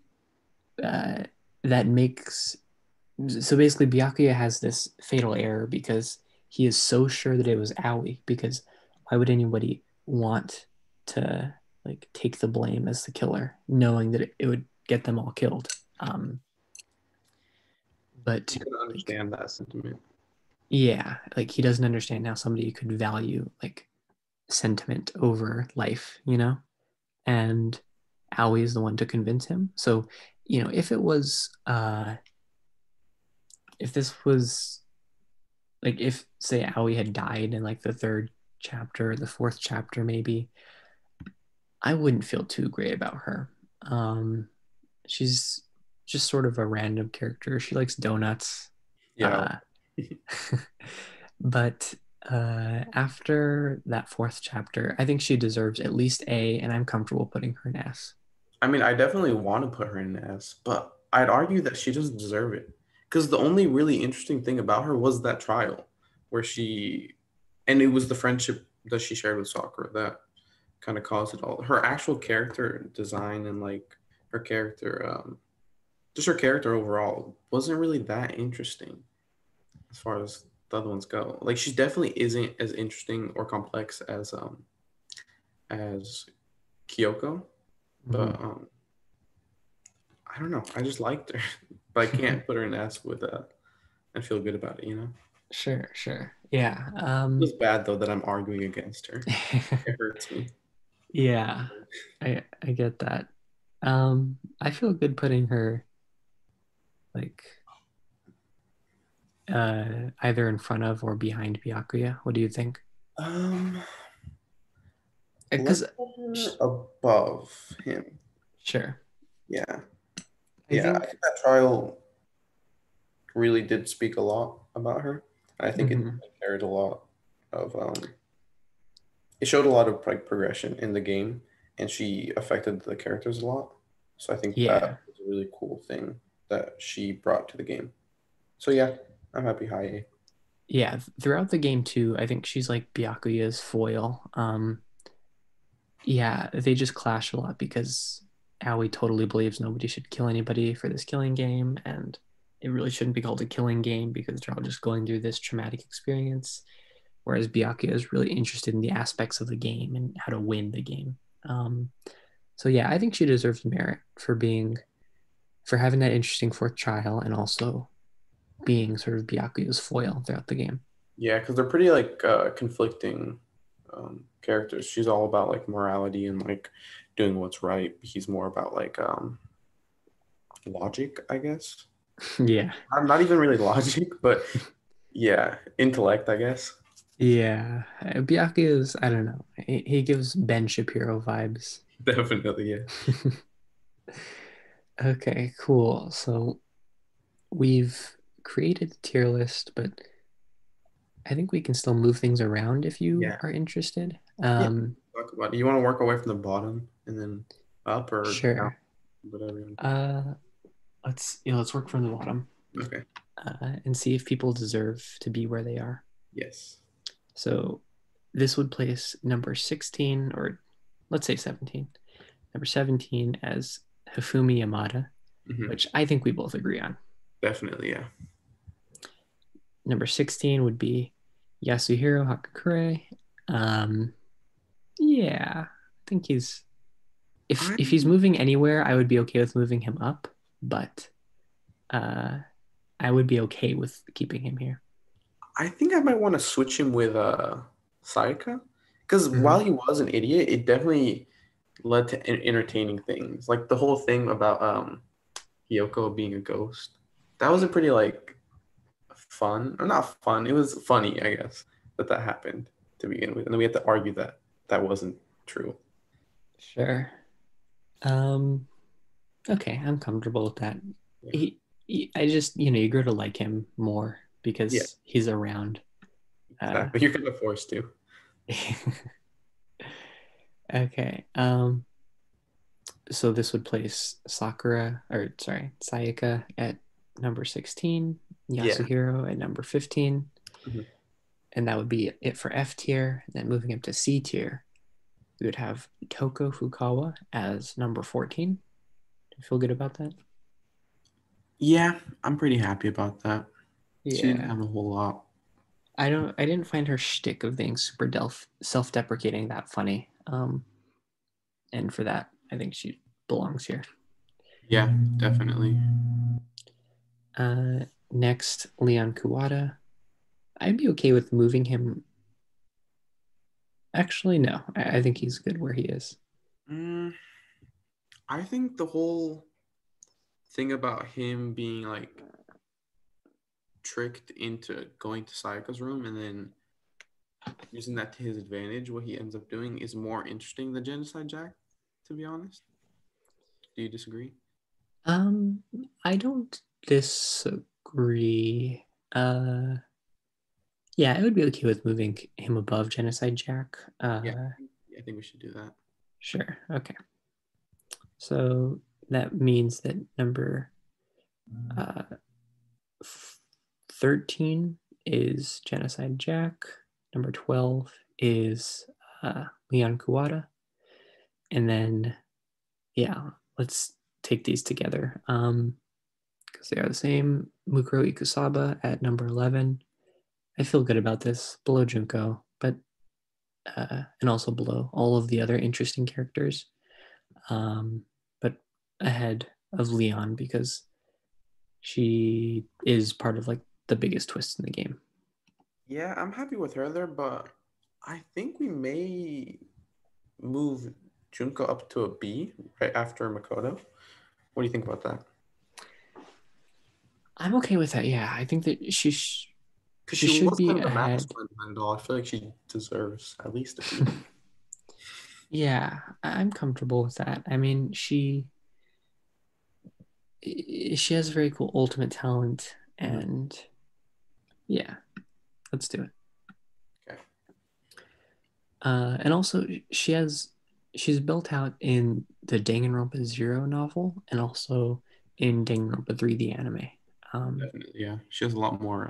uh, that makes so basically Byakuya has this fatal error because he is so sure that it was Aoi. Because why would anybody want to like take the blame as the killer, knowing that it would get them all killed? But You can like understand that sentiment. yeah, like he doesn't understand how somebody could value like sentiment over life. And Aoi is the one to convince him. So, if it was if this was like if say Aoi had died in like the third chapter, the fourth chapter maybe, I wouldn't feel too great about her. Um she's just sort of a random character. She likes donuts. Yeah. Uh but after that fourth chapter, I think she deserves at least A, and I'm comfortable putting her in S. I mean, I definitely want to put her in S, but I'd argue that she doesn't deserve it. Because the only really interesting thing about her was that trial where and it was the friendship that she shared with Sakura that kind of caused it all. Her actual character design and like her character, just her character overall wasn't really that interesting as far as the other ones go. Like she definitely isn't as interesting or complex as Kyoko, Mm-hmm. but I don't know. I just liked her, but I can't put her in S with and feel good about it. Sure, sure. Yeah. It was bad though that I'm arguing against her. It hurts me. Yeah, I get that. I feel good putting her like either in front of or behind Byakuya. What do you think? Um, let's Because put her above him. sure, Yeah, I yeah. I think. think that trial really did speak a lot about her. I think it Mhm. carried a lot of it showed a lot of like progression in the game, and she affected the characters a lot. So I think that Yeah, was a really cool thing that she brought to the game. So yeah, I'm happy high A. yeah. Throughout the game too, I think she's like Byakuya's foil. yeah, they just clash a lot because Aoi totally believes nobody should kill anybody for this killing game, and it really shouldn't be called a killing game because they're all just going through this traumatic experience. Whereas Byakuya is really interested in the aspects of the game and how to win the game. Um, so yeah, I think she deserves merit for having that interesting fourth trial and also being sort of Byakuya's foil throughout the game. Yeah, because they're pretty like conflicting characters. She's all about like morality and like doing what's right. He's more about like logic, I guess. Yeah, Not even really logic, but yeah, intellect, I guess. yeah. Byakuya's, I don't know. He gives Ben Shapiro vibes. Definitely, yeah. Okay, cool. So we've created the tier list, but I think we can still move things around if you Yeah. are interested. Yeah. Talk about it. You want to work away from the bottom and then up or down, Sure. whatever. Uh, let's work from the bottom Okay. and see if people deserve to be where they are. Yes. So this would place number 16, or let's say 17. Number 17 as Hifumi Yamada, Hmm. which I think we both agree on. Definitely, yeah. Number 16 would be Yasuhiro Haku. Um, yeah, I think he's I if he's moving anywhere, I would be okay with moving him up, but uh, I would be okay with keeping him here. I think I might want to switch him with Sayaka because Mhm. while he was an idiot, it definitely led to entertaining things. Like the whole thing about Kyoko being a ghost. That was a pretty like fun or not fun. It was funny, I guess, that happened to begin with, and then we had to argue that that wasn't true. Sure. Um, okay, I'm comfortable with that. Yeah. I just, you grow to like him more Yeah. because he's around. Uh, Exactly. You're kind of forced to. okay. So this would place Sakura, or sorry, Sayaka at number 16, Yeah. Yasuhiro at number 15, Mhm. and that would be it for F tier. And then moving up to C tier, we would have Toko Fukawa as number 14. Do you feel good about that? Yeah, I'm pretty happy about that. She didn't Yeah. have a whole lot. I didn't find her shtick of being super self-deprecating that funny. And for that, I think she belongs here. Yeah, definitely. Next, Leon Kuwata. I'd be okay with moving him. Actually, no. I think he's good where he is. Mm, I think the whole thing about him being like tricked into going to Sayaka's room and then using that to his advantage, what he ends up doing is more interesting than Genocide Jack, to be honest. Do you disagree? Um, I don't disagree. Uh, yeah, I would be okay with moving him above Genocide Jack. Yeah, I think we should do that. Sure. Okay. So that means that number uh, 13 is Genocide Jack. Number 12 is Leon Kuwata. And then, yeah, let's take these together because they are the same. Mukuro Ikusaba at number 11. I feel good about this. Below Junko, but and also below all of the other interesting characters, but ahead of Leon because she is part of like the biggest twist in the game. Yeah, I'm happy with her there, but I think we may move Junko up to a B right after Makoto. What do you think about that? I'm okay with that. Yeah, I think that Because she she should was be kind of the ahead. masculine and all. I feel like she deserves at least a B. Yeah, I'm comfortable with that. I mean, she has very cool ultimate talent, Mhm. and yeah, let's do it. Okay. And also, she's built out in the Danganronpa Zero novel, and also in Danganronpa 3, the anime. Um, Definitely, yeah. She has a lot more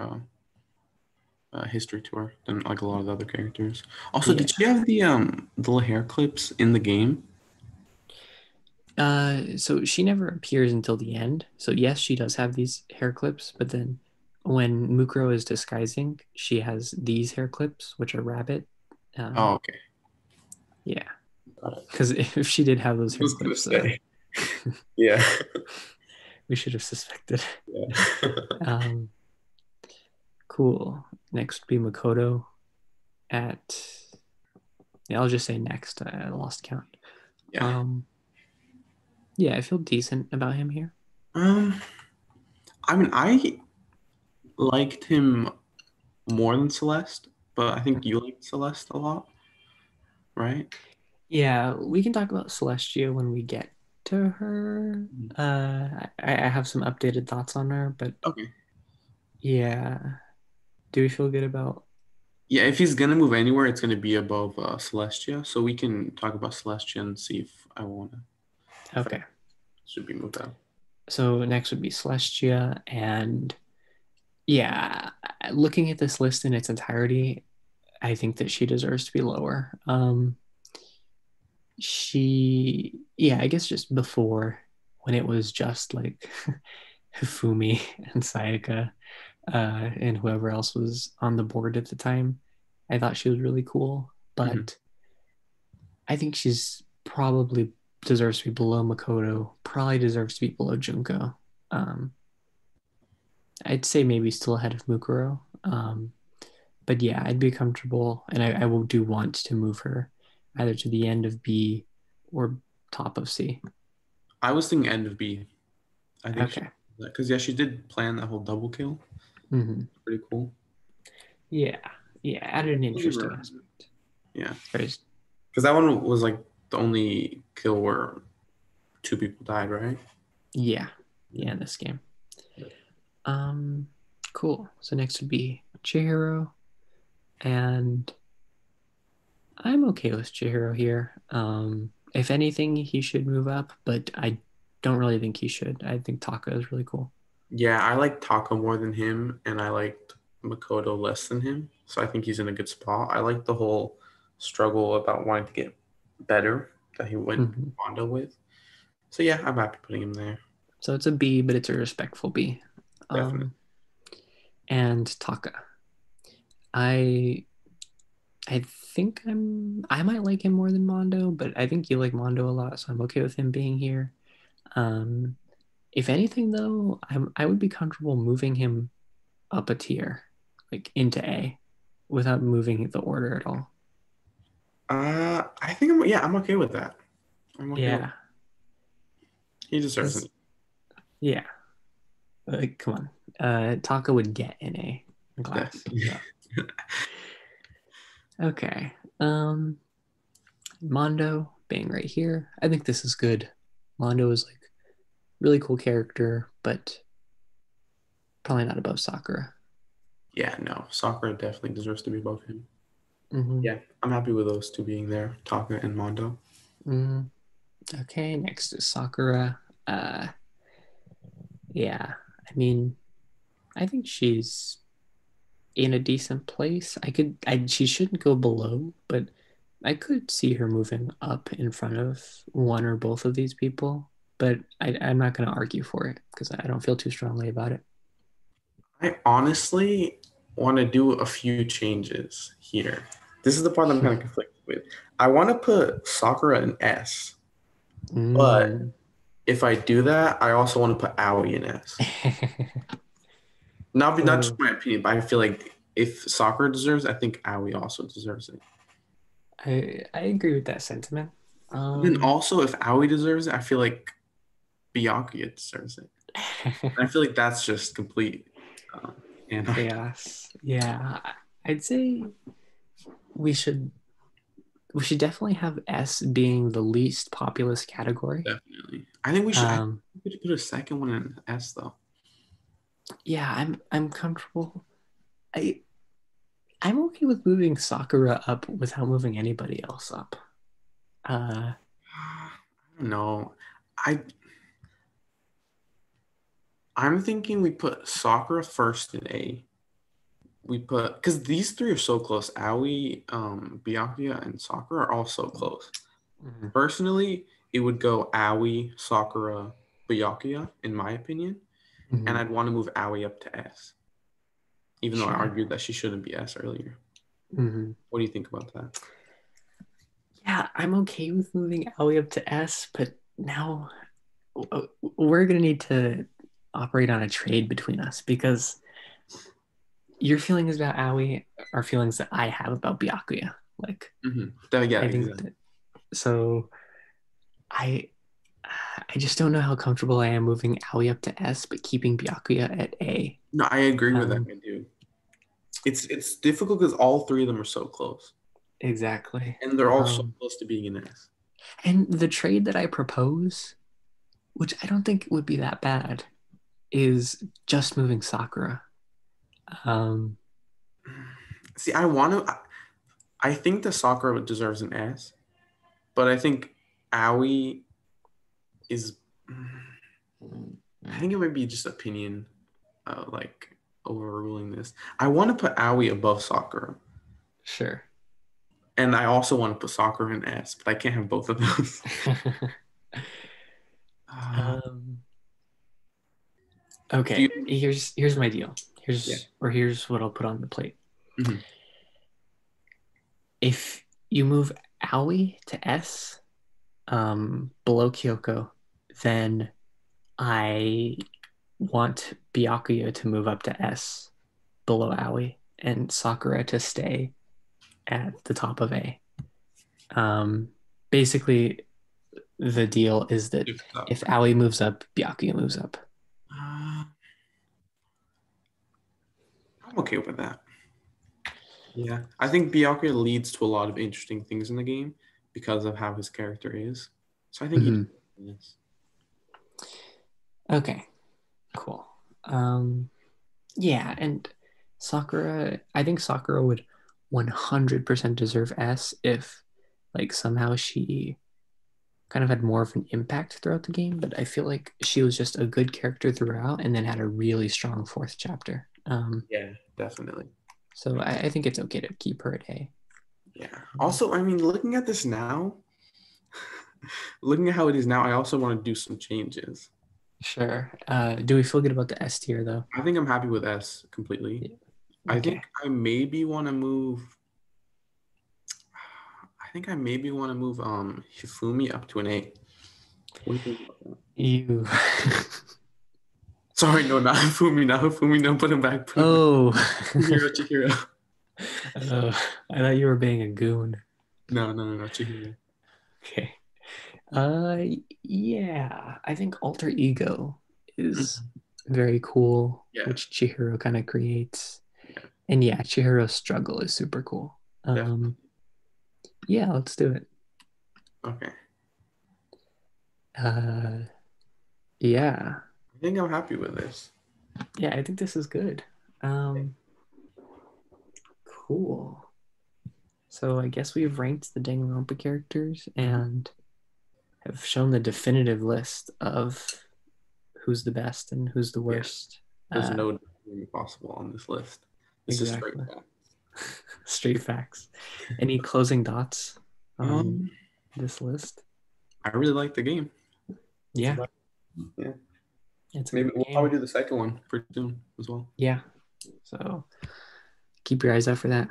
history to her than like a lot of the other characters. Also, Yeah. did she have the little hair clips in the game? So she never appears until the end. So yes, she does have these hair clips, but then when Mukuro is disguising, she has these hair clips, which are rabbit. Oh, okay. Yeah, Got it. because if she did have those I hair was gonna clips, say. Yeah. we should have suspected. Yeah. Um, cool. Next would be Makoto at. Yeah, I'll just say next. I lost count. Yeah. Um, yeah, I feel decent about him here. Um, I mean, I liked him more than Celeste, but I think you liked Celeste a lot, right? Yeah, we can talk about Celestia when we get to her. Mhm. I have some updated thoughts on her, but Okay. yeah. Do we feel good about? Yeah, if he's gonna move anywhere, it's gonna be above Celestia. So we can talk about Celestia and see if I Okay. should be moved out. So next would be Celestia, and yeah, looking at this list in its entirety, I think that she deserves to be lower. Yeah, I guess just before when it was just like Fumi and Sayaka, and whoever else was on the board at the time, I thought she was really cool, Mhm. but I think she's probably deserves to be below Makoto, probably deserves to be below Junko. Um, I'd say maybe still ahead of Mukuro. But yeah, I'd be comfortable, and I will do want to move her either to the end of B or top of C. I was thinking end of B. I think she Okay. because yeah, she did plan that whole double kill. Hmm. Pretty cool. Yeah. Yeah. Added an I'll give interesting her- aspect. Yeah, Sorry. because that one was like the only kill where two people died, right? Yeah. Yeah. Yeah, in this game. Um, cool. So next would be Chihiro, and I'm okay with Chihiro here. If anything, he should move up, but I don't really think he should. I think Taka is really cool. Yeah, I like Taka more than him, and I liked Makoto less than him. So I think he's in a good spot. I like the whole struggle about wanting to get better that he went Mhm. Mondo with. So yeah, I'm happy putting him there. So it's a B, but it's a respectful B. Definitely. Um, and Taka. I I think I might like him more than Mondo, but I think you like Mondo a lot, so I'm okay with him being here. Um, if anything, though, I would be comfortable moving him up a tier, like into A, without moving the order at all. I think I'm okay with that. I'm okay with Yeah, he deserves because it. yeah, like come on, Taka would get an A in class. Definitely. So okay, Mondo being right here, I think this is good. Mondo is like really cool character, but probably not above Sakura. Yeah, no. Sakura definitely deserves to be above him. Mm-hmm. Yeah, I'm happy with those two being there, Taka and Mondo. Mm-hmm. Okay, next is Sakura. Uh, yeah, I mean, I think she's in a decent place. She shouldn't go below, but I could see her moving up in front of one or both of these people. But I'm not going to argue for it because I don't feel too strongly about it. I honestly want to do a few changes here. This is the part I'm kind of conflicted with. I want to put Sakura in S, but Mm. if I do that, I also want to put Aoi in S. Not just Oh, my opinion, but I feel like if Sakura deserves it, I think Aoi also deserves it. I agree with that sentiment. But then Um, also, if Aoi deserves it, I feel like Byakuya deserves it. And I feel like that's just complete um, anarchy. chaos. Yeah, I'd say we should we should definitely have S being the least populous category. Definitely. I think Um, we should put a second one in S though. yeah, I'm comfortable. I I'm okay with moving Sakura up without moving anybody else up. Uh, I don't know. I I'm thinking we put Sakura first in A, we put, because these three are so close. Aoi, Byakuya, and Sakura are all so close. Mm-hmm. Personally, it would go Aoi, Sakura, Byakuya, in my opinion. Mm-hmm. And I'd want to move Aoi up to S, even though I Sure. argued that she shouldn't be S earlier. Mm-hmm. What do you think about that? Yeah, I'm okay with moving Aoi up to S, but now we're gonna need to operate on a trade between us because your feelings about Aoi are feelings that I have about Byakuya. Like, Yeah, I think exactly. that so I I just don't know how comfortable I am moving Aoi up to S, but keeping Byakuya at A. No, I agree with that, Um, I do. It's difficult because all three of them are so close, exactly. and they're all so Um, close to being an S. and the trade that I propose, which I don't think would be that bad, is just moving Sakura. Um, See, I want to. I think the Sakura deserves an S, but I think Aoi is. I think it might be just opinion, like overruling this. I want to put Aoi above Sakura, sure. and I also want to put Sakura in S, but I can't have both of those. Uh, um, do okay, you? here's my deal. Yeah. Here's what I'll put on the plate. Mhm. If you move Aoi to S, below Kyoko, then I want Byakuya to move up to S below Aoi and Sakura to stay at the top of A. Um, basically, the deal is that If so. if Aoi moves up, Byakuya moves up. Uh, I'm okay with that. Yeah, I think Byakuya leads to a lot of interesting things in the game because of how his character is. So I think he Mm-hmm. deserves this. Okay, cool. Um, yeah, and Sakura, I think Sakura would 100% deserve S if, like, somehow she kind of had more of an impact throughout the game, but I feel like she was just a good character throughout and then had a really strong fourth chapter. Yeah, definitely. So I think it's okay to keep her at A. Yeah. Also, I mean, looking at this now, looking at how it is now, I also want to do some changes. Sure. Do we feel good about the S tier though? I think I'm happy with S completely. Yeah. I think Okay. I maybe want to move. I think I maybe want to move Hifumi up to an A. What do you think about that? You. Sorry, no, not Hifumi, not Hifumi. No, put him back. Put him back. Oh. Chihiro, Chihiro. uh, I thought you were being a goon. No, no, no, no, Chihiro. Okay. Uh, yeah. I think Alter Ego is Mhm. very cool, Yeah, which Chihiro kind of creates. yeah, And yeah, Chihiro's struggle is super cool. definitely. Yeah, let's do it. Okay. Uh, yeah. I think I'm happy with this. Yeah, I think this is good. Um, cool. So I guess we've ranked the Danganronpa characters and have shown the definitive list of who's the best and who's the Yeah, worst. there's Uh, no disagreement possible on this list. This is straight exactly. fact. Straight facts. Any closing thoughts on Um, this list? I really like the game. That's Yeah, about Yeah. it's a Maybe good we'll probably game. do the second one pretty soon as well. Yeah. So keep your eyes out for that.